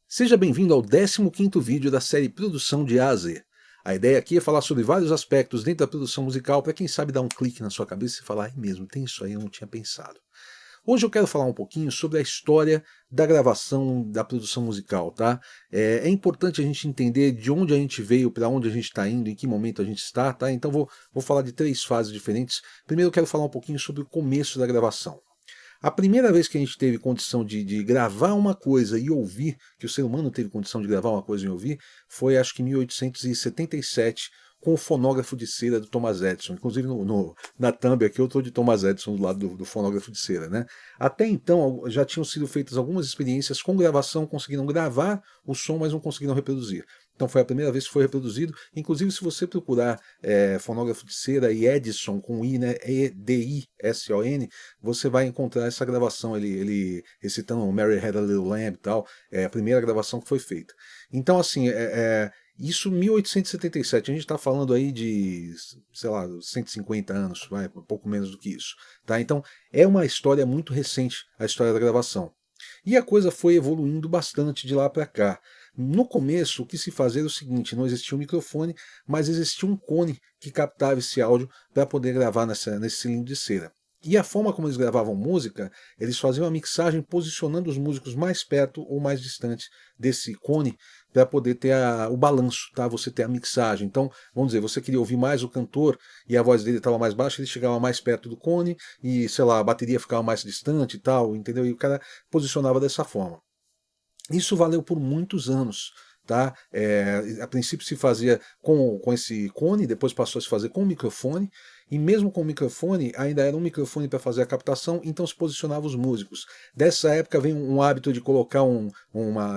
Seja bem-vindo ao 15º vídeo da série Produção de A a Z. A ideia aqui é falar sobre vários aspectos dentro da produção musical para quem sabe dar um clique na sua cabeça e falar, ai mesmo, tem isso aí, eu não tinha pensado. Hoje eu quero falar um pouquinho sobre a história da gravação da produção musical, tá? É importante a gente entender de onde a gente veio, para onde a gente está indo, em que momento a gente está, tá? Então vou falar de 3 fases diferentes. Primeiro eu quero falar um pouquinho sobre o começo da gravação. A primeira vez que a gente teve condição de gravar uma coisa e ouvir, que o ser humano teve condição de gravar uma coisa e ouvir, foi acho que em 1877, com o fonógrafo de cera do Thomas Edison. Inclusive na thumb aqui eu estou de Thomas Edison do lado do fonógrafo de cera, né? Até então já tinham sido feitas algumas experiências com gravação, conseguiram gravar o som, mas não conseguiram reproduzir. Então foi a primeira vez que foi reproduzido. Inclusive, se você procurar fonógrafo de cera e Edison com I, né, Edison, você vai encontrar essa gravação, ele recitando Mary Had a Little Lamb e tal, é a primeira gravação que foi feita. Então, assim, isso em 1877, a gente está falando aí de, sei lá, 150 anos, vai, um pouco menos do que isso. Tá? Então, é uma história muito recente, a história da gravação. E a coisa foi evoluindo bastante de lá para cá. No começo, o que se fazia era o seguinte: não existia um microfone, mas existia um cone que captava esse áudio para poder gravar nesse cilindro de cera. E a forma como eles gravavam música, eles faziam a mixagem posicionando os músicos mais perto ou mais distante desse cone para poder ter o balanço, tá? Você ter a mixagem. Então, vamos dizer, você queria ouvir mais o cantor e a voz dele estava mais baixa, ele chegava mais perto do cone e, sei lá, a bateria ficava mais distante e tal, entendeu? E o cara posicionava dessa forma. Isso valeu por muitos anos. Tá? A princípio se fazia com esse cone, depois passou a se fazer com microfone, e mesmo com o microfone, ainda era um microfone para fazer a captação, então se posicionava os músicos. Dessa época vem um hábito de colocar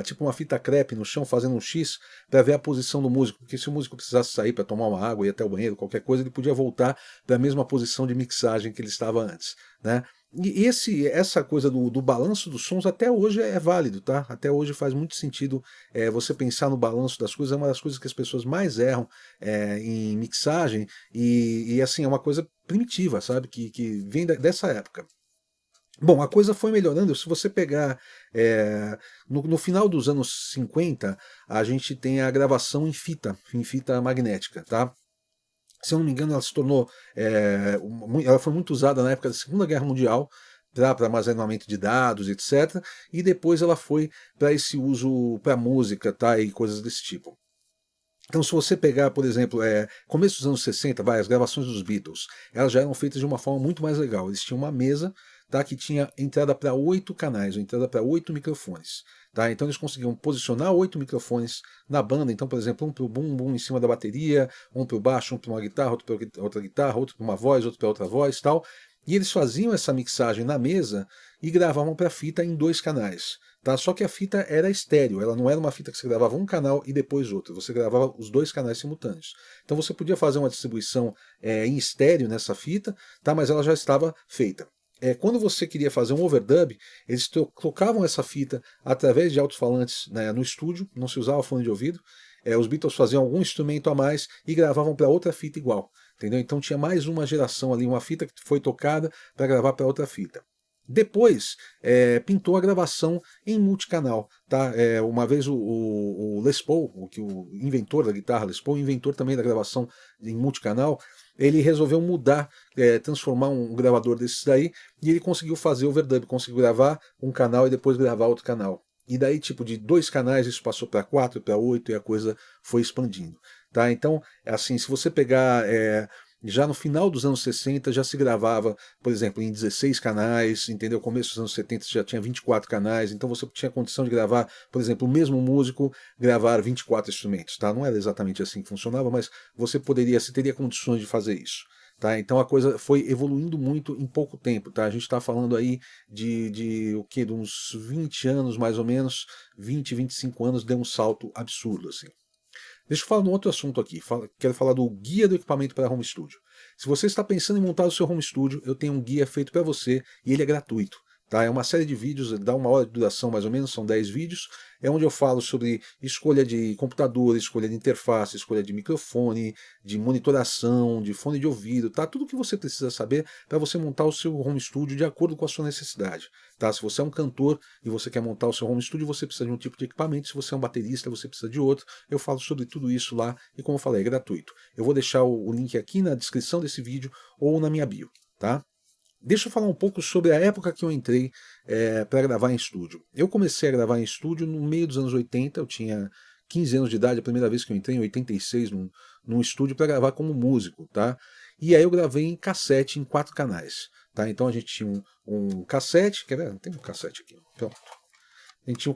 tipo uma fita crepe no chão, fazendo um X, para ver a posição do músico, porque se o músico precisasse sair para tomar uma água, ir até o banheiro, qualquer coisa, ele podia voltar para a mesma posição de mixagem que ele estava antes. Né? E essa coisa do balanço dos sons até hoje é válido, tá? Até hoje faz muito sentido você pensar no balanço das coisas, é uma das coisas que as pessoas mais erram em mixagem, e assim, é uma coisa primitiva, sabe? Que vem dessa época. Bom, a coisa foi melhorando. Se você pegar no final dos anos 50, a gente tem a gravação em fita magnética, tá? Se eu não me engano, ela se tornou. Ela foi muito usada na época da Segunda Guerra Mundial para armazenamento de dados, etc. E depois ela foi para esse uso para música, tá? E coisas desse tipo. Então, se você pegar, por exemplo, começo dos anos 60, as gravações dos Beatles, elas já eram feitas de uma forma muito mais legal. Eles tinham uma mesa, tá, que tinha entrada para 8 canais, ou entrada para 8 microfones. Tá? Então eles conseguiam posicionar 8 microfones na banda. Então, por exemplo, um para o bum em cima da bateria, um para o baixo, um para uma guitarra, outro para outra guitarra, outro para uma voz, outro para outra voz, tal. E eles faziam essa mixagem na mesa e gravavam para fita em 2 canais. Tá? Só que a fita era estéreo, ela não era uma fita que você gravava um canal e depois outro, você gravava os 2 canais simultâneos. Então você podia fazer uma distribuição em estéreo nessa fita, tá? Mas ela já estava feita. Quando você queria fazer um overdub, eles tocavam essa fita através de alto-falantes, né, no estúdio, não se usava fone de ouvido. Os Beatles faziam algum instrumento a mais e gravavam para outra fita igual. Entendeu? Então tinha mais uma geração ali, uma fita que foi tocada para gravar para outra fita. Depois pintou a gravação em multicanal. Tá? Uma vez o Les Paul, o inventor da guitarra Les Paul, inventor também da gravação em multicanal, ele resolveu mudar, transformar um gravador desses daí, e ele conseguiu fazer overdub, conseguiu gravar um canal e depois gravar outro canal. E daí, tipo, de 2 canais isso passou para 4, para 8 e a coisa foi expandindo. Tá? Então, assim, se você pegar já no final dos anos 60 já se gravava, por exemplo, em 16 canais, entendeu? Começo dos anos 70 já tinha 24 canais, então você tinha condição de gravar, por exemplo, o mesmo músico gravar 24 instrumentos, tá? Não era exatamente assim que funcionava, mas você teria condições de fazer isso. Tá? Então a coisa foi evoluindo muito em pouco tempo. Tá? A gente está falando aí de o quê? De uns 20 anos mais ou menos, 20, 25 anos, deu um salto absurdo. Assim. Deixa eu falar de um outro assunto aqui. Quero falar do guia do equipamento para home studio. Se você está pensando em montar o seu home studio, eu tenho um guia feito para você e ele é gratuito. Tá? É uma série de vídeos, dá 1 hora de duração mais ou menos, são 10 vídeos, é onde eu falo sobre escolha de computador, escolha de interface, escolha de microfone, de monitoração, de fone de ouvido, tá? Tudo o que você precisa saber para você montar o seu home studio de acordo com a sua necessidade. Tá? Se você é um cantor e você quer montar o seu home studio, você precisa de um tipo de equipamento, se você é um baterista, você precisa de outro. Eu falo sobre tudo isso lá e, como eu falei, é gratuito. Eu vou deixar o link aqui na descrição desse vídeo ou na minha bio, tá? Deixa eu falar um pouco sobre a época que eu entrei para gravar em estúdio. Eu comecei a gravar em estúdio no meio dos anos 80, eu tinha 15 anos de idade, a primeira vez que eu entrei, em 86, num estúdio para gravar como músico, tá? E aí eu gravei em cassete, em 4 canais, tá? Então a gente tinha um cassete, quer ver? Tem um cassete aqui, pronto. A gente tinha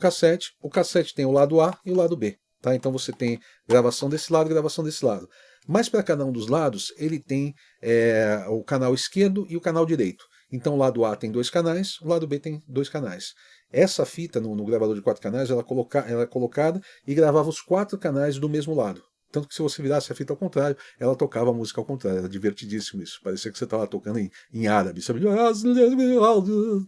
o cassete tem o lado A e o lado B, tá? Então você tem gravação desse lado e gravação desse lado. Mas para cada um dos lados, ele tem o canal esquerdo e o canal direito. Então o lado A tem 2 canais, o lado B tem 2 canais. Essa fita no gravador de 4 canais, ela é colocada e gravava os 4 canais do mesmo lado. Tanto que se você virasse a fita ao contrário, ela tocava a música ao contrário. Era divertidíssimo isso. Parecia que você estava tocando em árabe, sabe?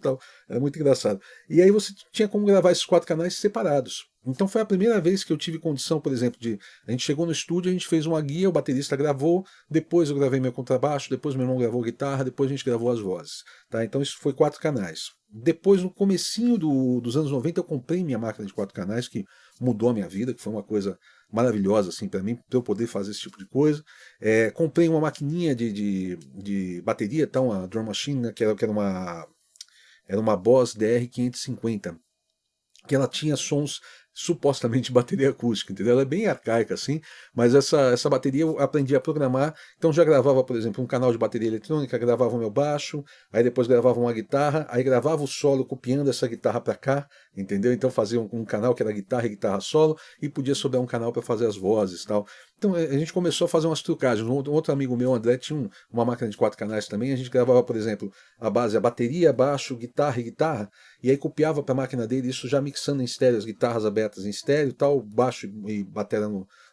Tal. Era muito engraçado. E aí você tinha como gravar esses 4 canais separados. Então foi a primeira vez que eu tive condição, por exemplo, de... A gente chegou no estúdio, a gente fez uma guia, o baterista gravou, depois eu gravei meu contrabaixo, depois meu irmão gravou guitarra, depois a gente gravou as vozes. Tá? Então isso foi 4 canais. Depois, no comecinho dos anos 90, eu comprei minha máquina de 4 canais, que mudou a minha vida, que foi uma coisa maravilhosa assim para mim, para eu poder fazer esse tipo de coisa. Comprei uma maquininha de bateria, tá? Uma drum machine, né? que era uma Boss DR-550, que ela tinha sons supostamente de bateria acústica, entendeu? Ela é bem arcaica assim, mas essa bateria eu aprendi a programar, então já gravava, por exemplo, um canal de bateria eletrônica, gravava o meu baixo, aí depois gravava uma guitarra, aí gravava o solo copiando essa guitarra para cá, entendeu? Então fazia um canal que era guitarra e guitarra solo, e podia sobrar um canal para fazer as vozes e tal. Então a gente começou a fazer umas trucagens. Um outro amigo meu, André, tinha uma máquina de 4 canais também, a gente gravava, por exemplo, a bateria, baixo, guitarra e guitarra, e aí copiava para a máquina dele, isso já mixando em estéreo, as guitarras abertas em estéreo e tal, baixo e bateria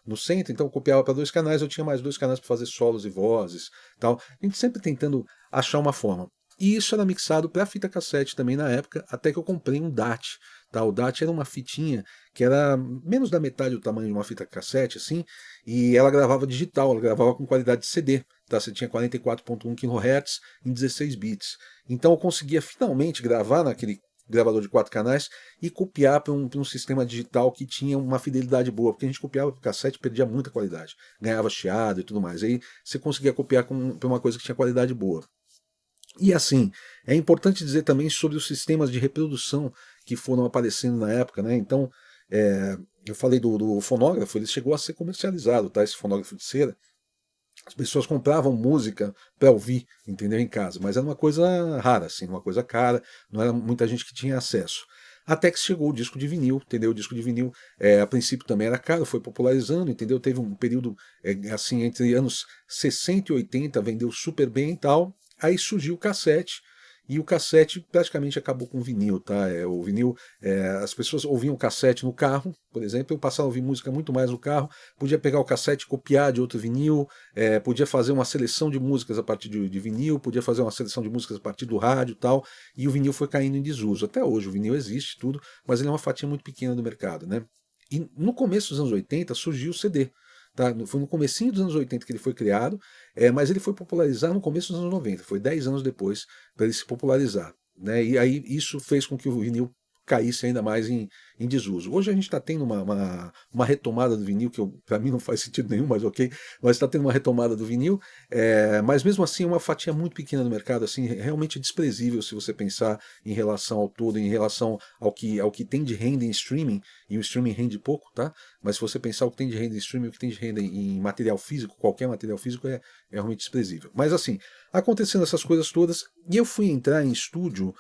no centro, então eu copiava para 2 canais, eu tinha mais 2 canais para fazer solos e vozes, tal. A gente sempre tentando achar uma forma. E isso era mixado para fita cassete também na época, até que eu comprei um DAT. Tá? O DAT era uma fitinha que era menos da metade do tamanho de uma fita cassete, assim, e ela gravava digital, ela gravava com qualidade de CD. Tá? Você tinha 44.1 kHz em 16 bits. Então eu conseguia finalmente gravar naquele gravador de 4 canais e copiar para um sistema digital que tinha uma fidelidade boa, porque a gente copiava para o cassete e perdia muita qualidade, ganhava chiado e tudo mais. Aí você conseguia copiar para uma coisa que tinha qualidade boa. E assim, é importante dizer também sobre os sistemas de reprodução que foram aparecendo na época, né? Então, eu falei do fonógrafo, ele chegou a ser comercializado, tá? Esse fonógrafo de cera. As pessoas compravam música para ouvir, entendeu, em casa, mas era uma coisa rara, assim, uma coisa cara, não era muita gente que tinha acesso. Até que chegou o disco de vinil, entendeu? O disco de vinil, a princípio também era caro, foi popularizando, entendeu? Teve um período, assim, entre anos 60 e 80, vendeu super bem e tal. Aí surgiu o cassete, e o cassete praticamente acabou com o vinil, tá? O vinil, as pessoas ouviam cassete no carro, por exemplo, eu passava a ouvir música muito mais no carro, podia pegar o cassete e copiar de outro vinil, podia fazer uma seleção de músicas a partir de vinil, podia fazer uma seleção de músicas a partir do rádio e tal, e o vinil foi caindo em desuso. Até hoje o vinil existe tudo, mas ele é uma fatia muito pequena do mercado, né? E no começo dos anos 80 surgiu o CD. Tá? Foi no comecinho dos anos 80 que ele foi criado, mas ele foi popularizar no começo dos anos 90, foi 10 anos depois para ele se popularizar. Né? E aí isso fez com que o vinil caísse ainda mais em desuso. Hoje a gente está tendo uma retomada do vinil, que para mim não faz sentido nenhum, mas ok, mas está tendo uma retomada do vinil, mas mesmo assim é uma fatia muito pequena do mercado, assim, realmente desprezível se você pensar em relação ao todo, em relação ao que tem de renda em streaming, e o streaming rende pouco, tá? Mas se você pensar o que tem de renda em streaming, o que tem de renda em material físico, qualquer material físico é realmente desprezível. Mas assim, acontecendo essas coisas todas, e eu fui entrar em estúdio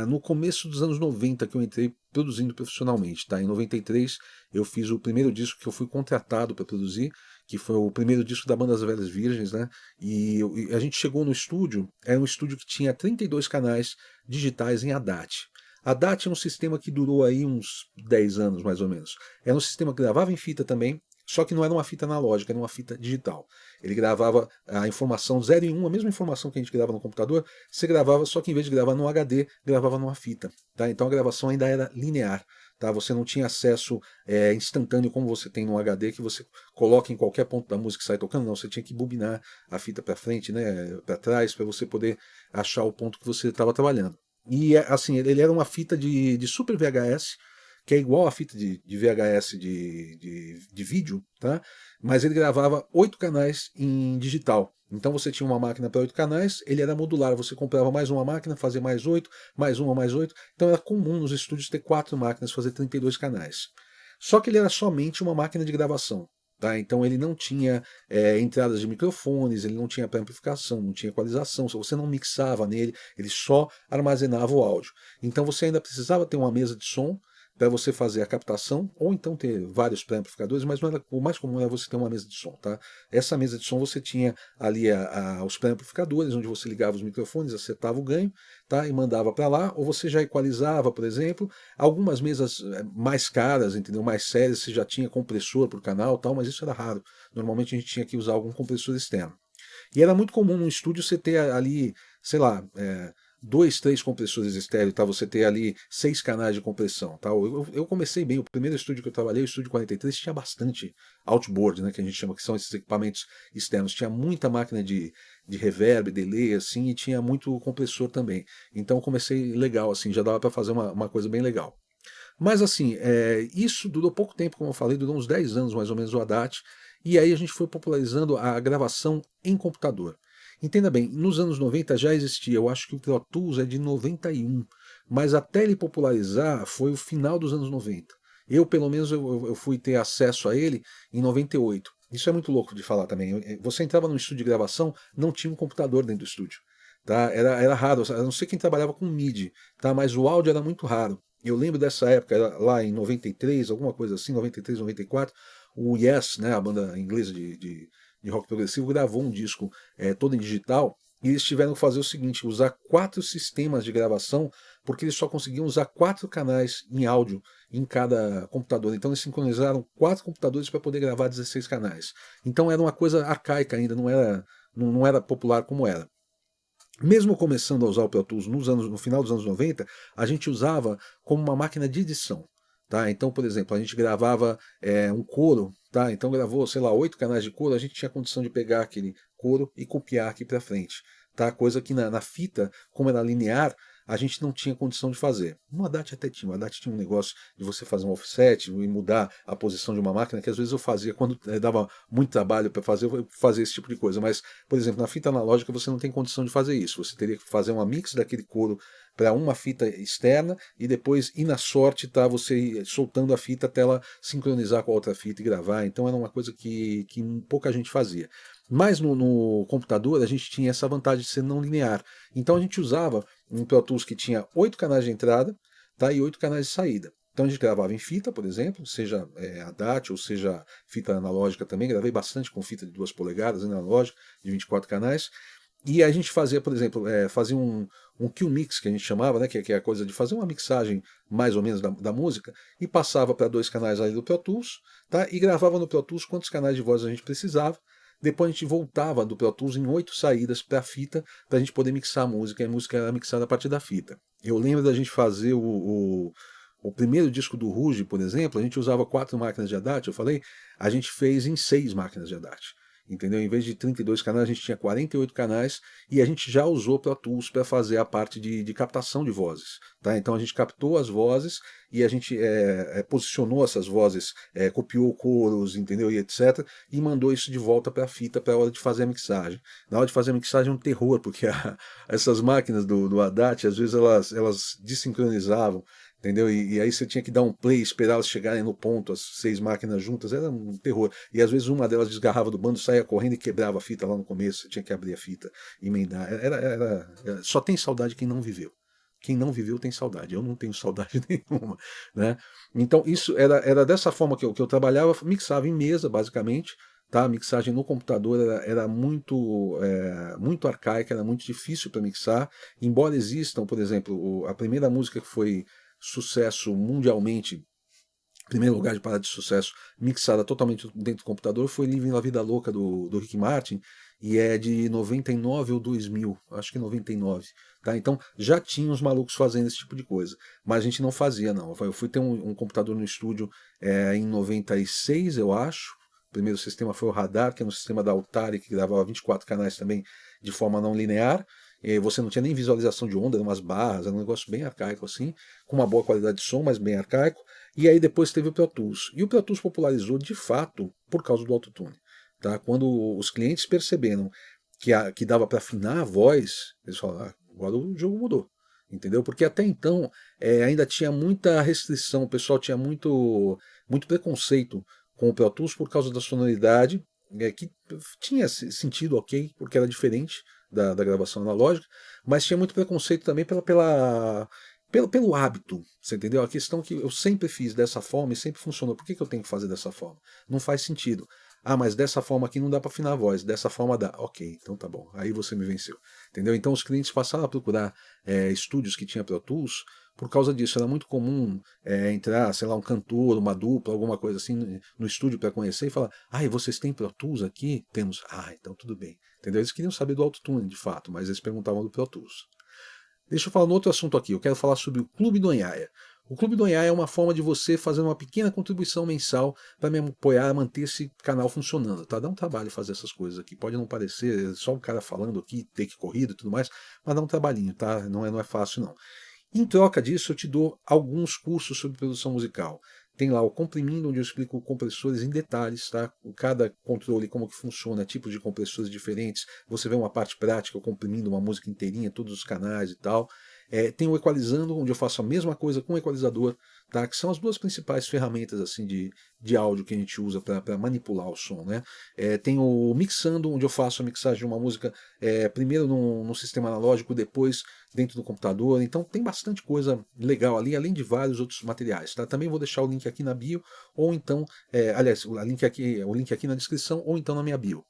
no começo dos anos 90 que eu entrei produzindo profissionalmente, tá? Em 93 eu fiz o primeiro disco que eu fui contratado para produzir, que foi o primeiro disco da banda Das Velhas Virgens, né? E a gente chegou no estúdio, era um estúdio que tinha 32 canais digitais em ADAT. A DAT é um sistema que durou aí uns 10 anos, mais ou menos. Era um sistema que gravava em fita também, Só que não era uma fita analógica, era uma fita digital. Ele gravava a informação 0 e 1, a mesma informação que a gente grava no computador, você gravava, só que em vez de gravar no HD, gravava numa fita. Tá? Então a gravação ainda era linear. Tá? Você não tinha acesso instantâneo como você tem no HD, que você coloca em qualquer ponto da música que sai tocando. Não, você tinha que bobinar a fita para frente, né, para trás, para você poder achar o ponto que você estava trabalhando. E assim, ele era uma fita de Super VHS, que é igual a fita de VHS de vídeo, tá? Mas ele gravava 8 canais em digital. Então você tinha uma máquina para 8 canais, ele era modular, você comprava mais uma máquina, fazia mais 8, mais uma, mais 8. Então era comum nos estúdios ter 4 máquinas, fazer 32 canais. Só que ele era somente uma máquina de gravação. Tá? Então ele não tinha entradas de microfones, ele não tinha pré-amplificação, não tinha equalização, você não mixava nele, ele só armazenava o áudio. Então você ainda precisava ter uma mesa de som para você fazer a captação, ou então ter vários pré-amplificadores, mas não era, o mais comum era você ter uma mesa de som. Tá? Essa mesa de som você tinha ali os pré-amplificadores, onde você ligava os microfones, acertava o ganho, tá? E mandava para lá, ou você já equalizava, por exemplo. Algumas mesas mais caras, entendeu? Mais sérias, você já tinha compressor por canal, tal, mas isso era raro. Normalmente a gente tinha que usar algum compressor externo. E era muito comum no estúdio você ter ali, sei lá, 2, 3 compressores estéreo, tá? Você ter ali 6 canais de compressão. Tá? Eu comecei bem, o primeiro estúdio que eu trabalhei, o estúdio 43, tinha bastante outboard, né, que a gente chama, que são esses equipamentos externos. Tinha muita máquina de reverb, delay, assim, e tinha muito compressor também. Então eu comecei legal, assim, já dava para fazer uma coisa bem legal. Mas assim, isso durou pouco tempo, como eu falei, durou uns 10 anos mais ou menos o Haddad, e aí a gente foi popularizando a gravação em computador. Entenda bem, nos anos 90 já existia, eu acho que o Pro Tools é de 91, mas até ele popularizar foi o final dos anos 90. Eu, pelo menos, eu fui ter acesso a ele em 98. Isso é muito louco de falar também. Você entrava num estúdio de gravação, não tinha um computador dentro do estúdio. Tá? Era raro, a não ser quem trabalhava com MIDI, tá? Mas o áudio era muito raro. Eu lembro dessa época, lá em 93, alguma coisa assim, 93, 94, o Yes, né, a banda inglesa de rock progressivo, gravou um disco todo em digital, e eles tiveram que fazer o seguinte, usar 4 sistemas de gravação, porque eles só conseguiam usar 4 canais em áudio em cada computador. Então eles sincronizaram 4 computadores para poder gravar 16 canais. Então era uma coisa arcaica ainda, não era popular como era. Mesmo começando a usar o Pro Tools no final dos anos 90, a gente usava como uma máquina de edição. Tá? Então, por exemplo, a gente gravava um coro, tá? Então gravou, sei lá, 8 canais de coro, a gente tinha condição de pegar aquele coro e copiar aqui para frente. Tá? Coisa que na fita, como era linear, a gente não tinha condição de fazer. No Haddad até tinha. O Haddad tinha um negócio de você fazer um offset e mudar a posição de uma máquina, que às vezes eu fazia quando dava muito trabalho para fazer, eu fazia esse tipo de coisa. Mas, por exemplo, na fita analógica você não tem condição de fazer isso. Você teria que fazer uma mix daquele couro para uma fita externa e depois ir na sorte, tá, você soltando a fita até ela sincronizar com a outra fita e gravar. Então era uma coisa que pouca gente fazia. Mas no computador a gente tinha essa vantagem de ser não linear. Então a gente usava um Pro Tools que tinha 8 canais de entrada, tá, e 8 canais de saída. Então a gente gravava em fita, por exemplo, seja ADAT ou seja fita analógica também. Gravei bastante com fita de 2 polegadas analógica, de 24 canais. E a gente fazia, por exemplo, fazia um Q-Mix, que a gente chamava, né, que é a coisa de fazer uma mixagem mais ou menos da música, e passava para 2 canais ali do Pro Tools, tá, e gravava no Pro Tools quantos canais de voz a gente precisava. Depois a gente voltava do Pro Tools em 8 saídas para a fita, para a gente poder mixar a música, e a música era mixada a partir da fita. Eu lembro da gente fazer o primeiro disco do Ruge, por exemplo, a gente usava 4 máquinas de ADAT, eu falei, a gente fez em 6 máquinas de ADAT. Entendeu? Em vez de 32 canais, a gente tinha 48 canais e a gente já usou Pro Tools para fazer a parte de captação de vozes. Tá? Então a gente captou as vozes e a gente posicionou essas vozes, copiou coros, entendeu? E etc. E mandou isso de volta para a fita para a hora de fazer a mixagem. Na hora de fazer a mixagem é um terror, porque essas máquinas do Haddad, às vezes elas desincronizavam. Entendeu? E aí você tinha que dar um play, esperar elas chegarem no ponto, as 6 máquinas juntas, era um terror. E às vezes uma delas desgarrava do bando, saía correndo e quebrava a fita lá no começo, você tinha que abrir a fita, emendar. Só tem saudade quem não viveu. Quem não viveu tem saudade. Eu não tenho saudade nenhuma. Né? Então isso era dessa forma que eu trabalhava, mixava em mesa, basicamente. Tá? A mixagem no computador era muito arcaica, era muito difícil para mixar. Embora existam, por exemplo, a primeira música que foi sucesso mundialmente primeiro lugar de parada de sucesso mixada totalmente dentro do computador foi Living La Vida Louca do Rick Martin, e é de 99 ou 2000, acho que 99, tá? Então já tinha os malucos fazendo esse tipo de coisa, mas a gente não fazia não. Eu fui ter um computador no estúdio em 96, eu acho. O primeiro sistema foi o Radar, que é um sistema da Altari que gravava 24 canais também de forma não linear. E você não tinha nem visualização de onda, eram umas barras, era um negócio bem arcaico assim, com uma boa qualidade de som, mas bem arcaico. E aí depois teve o Pro Tools. E o Pro Tools popularizou de fato por causa do autotune. Tá? Quando os clientes perceberam que dava para afinar a voz, eles falaram, agora o jogo mudou. Entendeu? Porque até então ainda tinha muita restrição, o pessoal tinha muito preconceito com o Pro Tools por causa da sonoridade, que tinha sentido ok, porque era diferente da gravação analógica, mas tinha muito preconceito também pelo hábito, você entendeu? A questão que eu sempre fiz dessa forma e sempre funcionou. Por que eu tenho que fazer dessa forma? Não faz sentido. Ah, mas dessa forma aqui não dá para afinar a voz, dessa forma dá. Ok, então tá bom. Aí você me venceu. Entendeu? Então os clientes passaram a procurar estúdios que tinha Pro Tools por causa disso. Era muito comum entrar, sei lá, um cantor, uma dupla, alguma coisa assim no estúdio para conhecer e falar: ah, e vocês têm Pro Tools aqui? Temos. Ah, então tudo bem. Entendeu? Eles queriam saber do autotune, de fato, mas eles perguntavam do Pro Tools. Deixa eu falar um outro assunto aqui. Eu quero falar sobre o Clube do Anhaia. O Clube do Anhaia é uma forma de você fazer uma pequena contribuição mensal para me apoiar a manter esse canal funcionando. Tá? Dá um trabalho fazer essas coisas aqui. Pode não parecer só o cara falando aqui, take corrido e tudo mais, mas dá um trabalhinho, tá? Não é fácil, não. Em troca disso, eu te dou alguns cursos sobre produção musical. Tem lá o Comprimindo, onde eu explico compressores em detalhes, tá? Cada controle, como que funciona, tipos de compressores diferentes. Você vê uma parte prática, eu comprimindo uma música inteirinha, todos os canais e tal. Tem o Equalizando, onde eu faço a mesma coisa com o equalizador, tá? Que são as duas principais ferramentas assim de áudio que a gente usa para manipular o som, né? Tem o Mixando, onde eu faço a mixagem de uma música primeiro num sistema analógico, depois dentro do computador. Então tem bastante coisa legal ali, além de vários outros materiais. Tá? Também vou deixar o link aqui na bio, ou então, aliás, o link aqui na descrição, ou então na minha bio.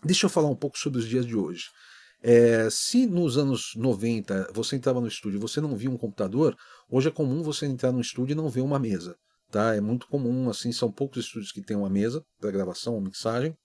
Deixa eu falar um pouco sobre os dias de hoje. Se nos anos 90 você entrava no estúdio e você não via um computador, hoje é comum você entrar no estúdio e não ver uma mesa. Tá? É muito comum, assim, são poucos estúdios que têm uma mesa para gravação ou mixagem.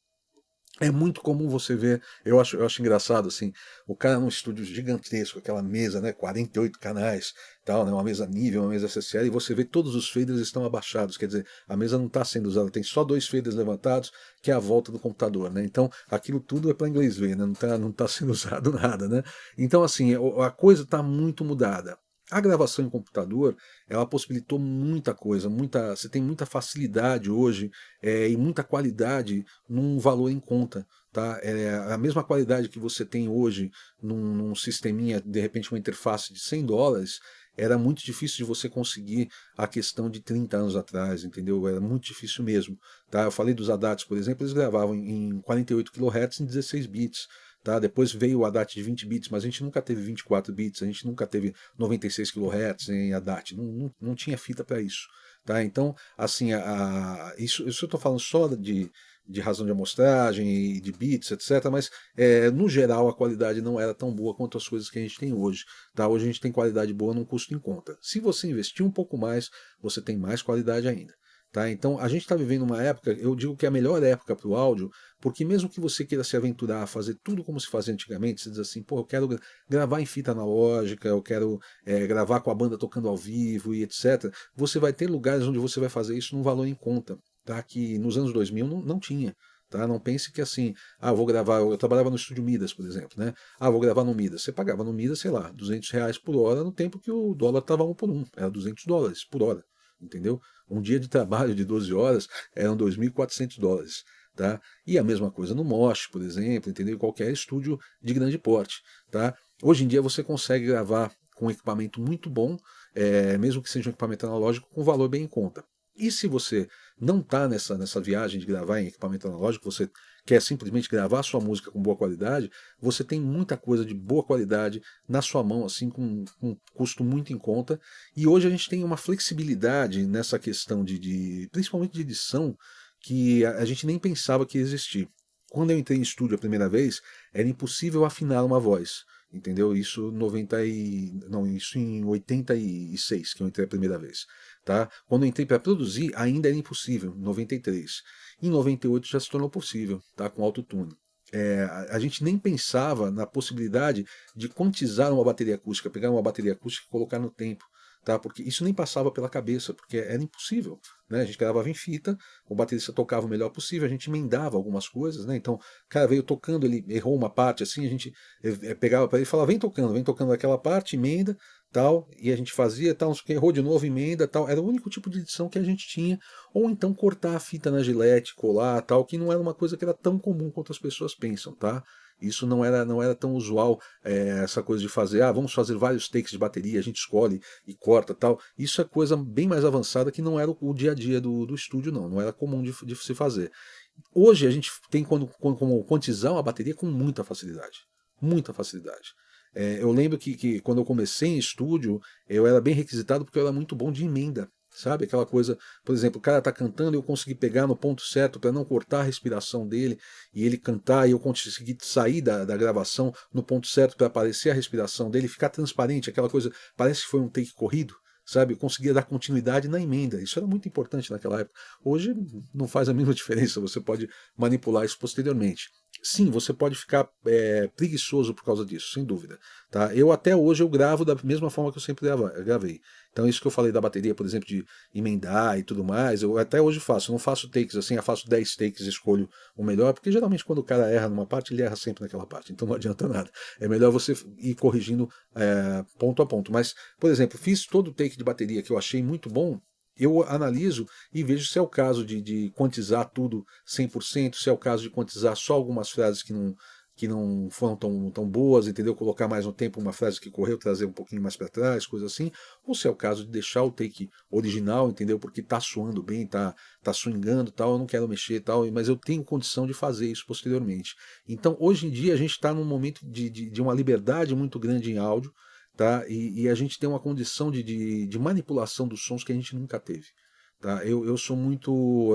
É muito comum você ver, eu acho engraçado assim, o cara num estúdio gigantesco, aquela mesa, né, 48 canais, tal, né, uma mesa nível, uma mesa SSL, e você vê todos os faders estão abaixados, quer dizer, a mesa não está sendo usada, tem só dois faders levantados, que é a volta do computador, né? Então, aquilo tudo é para inglês ver, né? Não tá sendo usado nada, né? Então, assim, a coisa está muito mudada. A gravação em computador, ela possibilitou muita coisa, você tem muita facilidade hoje e muita qualidade num valor em conta. Tá? A mesma qualidade que você tem hoje num sisteminha, de repente uma interface de US$ 100, era muito difícil de você conseguir a questão de 30 anos atrás, entendeu? Era muito difícil mesmo. Tá? Eu falei dos ADATs, por exemplo, eles gravavam em 48 kHz em 16 bits. Tá? Depois veio o ADAT de 20 bits, mas a gente nunca teve 24 bits, a gente nunca teve 96 kHz em ADAT, não tinha fita para isso. Tá? Então, assim, isso eu estou falando só de razão de amostragem e de bits, etc. Mas, no geral, a qualidade não era tão boa quanto as coisas que a gente tem hoje. Tá? Hoje a gente tem qualidade boa num custo em conta. Se você investir um pouco mais, você tem mais qualidade ainda. Tá? Então, a gente está vivendo uma época, eu digo que é a melhor época para o áudio, porque mesmo que você queira se aventurar a fazer tudo como se fazia antigamente, você diz assim, pô, eu quero gravar em fita analógica, eu quero gravar com a banda tocando ao vivo e etc. Você vai ter lugares onde você vai fazer isso num valor em conta, tá? Que nos anos 2000 não tinha. Tá? Não pense que assim, vou gravar, eu trabalhava no estúdio Midas, por exemplo, né? Vou gravar no Midas. Você pagava no Midas, sei lá, R$ 200 por hora, no tempo que o dólar estava 1 por 1, era US$ 200 por hora, entendeu? Um dia de trabalho de 12 horas eram US$ 2.400. Tá? E a mesma coisa no Mosh, por exemplo, entendeu? Qualquer estúdio de grande porte. Tá? Hoje em dia você consegue gravar com um equipamento muito bom, mesmo que seja um equipamento analógico, com valor bem em conta. E se você não está nessa viagem de gravar em equipamento analógico, você quer simplesmente gravar sua música com boa qualidade, você tem muita coisa de boa qualidade na sua mão, assim, com um custo muito em conta. E hoje a gente tem uma flexibilidade nessa questão principalmente de edição, que a gente nem pensava que ia existir. Quando eu entrei em estúdio a primeira vez, era impossível afinar uma voz. Entendeu? Isso em 86, que eu entrei a primeira vez. tá? Quando eu entrei para produzir, ainda era impossível, em 93. Em 98 já se tornou possível, tá? Com autotune. A gente nem pensava na possibilidade de quantizar uma bateria acústica, pegar uma bateria acústica e colocar no tempo, tá? Porque isso nem passava pela cabeça, porque era impossível, né? A gente gravava em fita, o baterista tocava o melhor possível, a gente emendava algumas coisas, né? Então, o cara veio tocando, ele errou uma parte assim, a gente pegava para ele e falava, vem tocando aquela parte, emenda, tal, e a gente fazia, tal, não sei o que, errou de novo, emenda, tal. Era o único tipo de edição que a gente tinha, ou então cortar a fita na gilete, colar, tal, que não era uma coisa que era tão comum quanto as pessoas pensam, tá? Isso não era tão usual, essa coisa de fazer, vamos fazer vários takes de bateria, a gente escolhe e corta, tal. Isso é coisa bem mais avançada que não era o dia a dia do estúdio, não era comum de se fazer. Hoje a gente tem como quantizar uma bateria com muita facilidade. Muita facilidade. Eu lembro que quando eu comecei em estúdio, eu era bem requisitado porque eu era muito bom de emenda. Sabe? Aquela coisa, por exemplo, o cara tá cantando e eu consegui pegar no ponto certo para não cortar a respiração dele e ele cantar e eu consegui sair da gravação no ponto certo para aparecer a respiração dele, ficar transparente, aquela coisa, parece que foi um take corrido. Sabe, eu conseguia dar continuidade na emenda. Isso era muito importante naquela época. Hoje não faz a mínima diferença, você pode manipular isso posteriormente. Sim, você pode ficar preguiçoso por causa disso, sem dúvida. Tá? Eu até hoje eu gravo da mesma forma que eu sempre gravei. Então isso que eu falei da bateria, por exemplo, de emendar e tudo mais, eu até hoje faço. Eu não faço takes assim, eu faço 10 takes e escolho o melhor, porque geralmente quando o cara erra numa parte, ele erra sempre naquela parte. Então não adianta nada. É melhor você ir corrigindo ponto a ponto. Mas, por exemplo, fiz todo o take de bateria que eu achei muito bom, eu analiso e vejo se é o caso de quantizar tudo 100%, se é o caso de quantizar só algumas frases que não foram tão boas, entendeu? Colocar mais um tempo uma frase que correu, trazer um pouquinho mais para trás, coisa assim, ou se é o caso de deixar o take original, entendeu? Porque tá soando bem, tá swingando, tal, eu não quero mexer, tal, mas eu tenho condição de fazer isso posteriormente. Então, hoje em dia a gente está num momento de uma liberdade muito grande em áudio, tá? E a gente tem uma condição de manipulação dos sons que a gente nunca teve, tá? Eu sou muito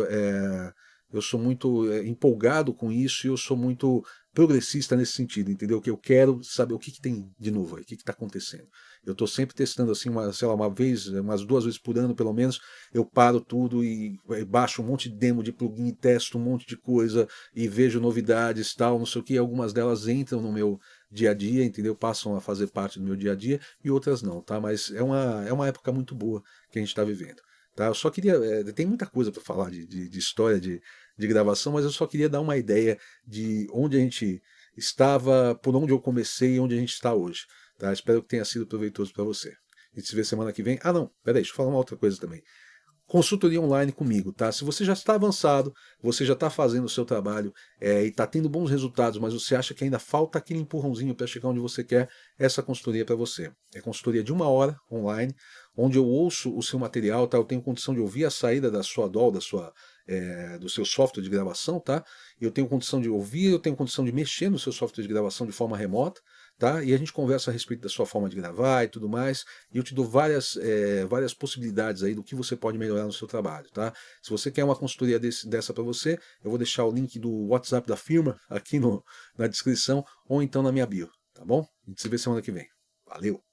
empolgado com isso e eu sou muito progressista nesse sentido, entendeu? Que eu quero saber o que tem de novo aí, o que está acontecendo. Eu estou sempre testando assim, sei lá, umas 2 vezes por ano pelo menos, eu paro tudo e baixo um monte de demo de plugin, e testo um monte de coisa e vejo novidades, tal, não sei o que, algumas delas entram no meu dia a dia, entendeu? Passam a fazer parte do meu dia a dia e outras não, tá? Mas é uma época muito boa que a gente está vivendo. Tá? Eu só queria. Tem muita coisa para falar de história de gravação, mas eu só queria dar uma ideia de onde a gente estava, por onde eu comecei e onde a gente está hoje. Tá? Espero que tenha sido proveitoso para você. A gente se vê semana que vem. Ah, não, peraí, deixa eu falar uma outra coisa também. Consultoria online comigo, tá? Se você já está avançado, você já está fazendo o seu trabalho e está tendo bons resultados, mas você acha que ainda falta aquele empurrãozinho para chegar onde você quer, essa consultoria é para você. É consultoria de 1 hora online, onde eu ouço o seu material, tá? Eu tenho condição de ouvir a saída da sua DAW, do seu software de gravação, tá? Eu tenho condição de ouvir, eu tenho condição de mexer no seu software de gravação de forma remota, tá? E a gente conversa a respeito da sua forma de gravar e tudo mais, e eu te dou várias possibilidades aí do que você pode melhorar no seu trabalho, tá? Se você quer uma consultoria dessa para você, eu vou deixar o link do WhatsApp da firma aqui na descrição ou então na minha bio, tá bom? A gente se vê semana que vem. Valeu!